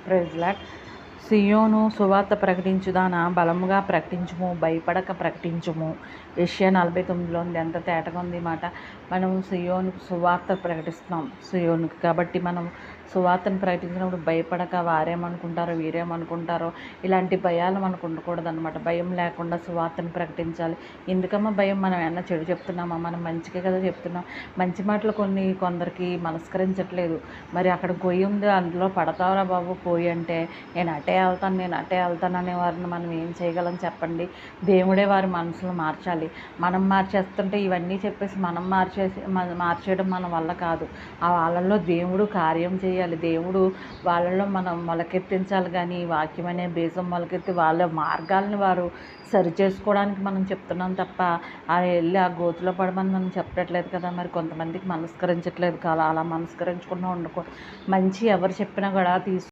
Praise lord. సియోను సువార్త ప్రకటించుదానా బలముగా ప్రకటించుము, భయపడక ప్రకటించుము. యెషయా 49లో ఉంది. ఎంత తేటగా ఉంది మాట. మనం సియోనుకు సువార్త ప్రకటిస్తున్నాం సియోనుకి. కాబట్టి మనం సువార్తను ప్రకటించినప్పుడు భయపడక వారేమనుకుంటారో వీరేమనుకుంటారో ఇలాంటి భయాలు మనకు ఉండకూడదు అనమాట. భయం లేకుండా సువార్తను ప్రకటించాలి. ఎందుకమ్మా భయం? మనం ఏమన్నా చెడు చెప్తున్నామా? మనం మంచిగా కదా చెప్తున్నాం. మంచి మాటలు కొందరికి మనస్కరించట్లేదు. మరి అక్కడ గొయ్యి ఉంది, అందులో పడతావురా బాబు పోయి అంటే నేను అటే వెళ్తాను అనే వారిని మనం ఏం చేయగలం చెప్పండి? దేవుడే వారి మనసులు మార్చాలి. మనం మార్చేస్తుంటే ఇవన్నీ చెప్పేసి మనం మార్చేయడం మన వల్ల కాదు. ఆ వాళ్ళల్లో దేవుడు కార్యం చేయాలి. దేవుడు వాళ్ళలో మనం మొలకెత్తించాలి. కానీ ఈ వాక్యం అనే బీజం మొలకెత్తి వాళ్ళ మార్గాల్ని వారు సరి చేసుకోవడానికి మనం చెప్తున్నాం తప్ప వెళ్ళి ఆ గోతులో పడమని మనం చెప్పట్లేదు కదా. మరి కొంతమందికి మనస్కరించట్లేదు కదా. అలా మనస్కరించకుండా మంచి ఎవరు చెప్పినా కూడా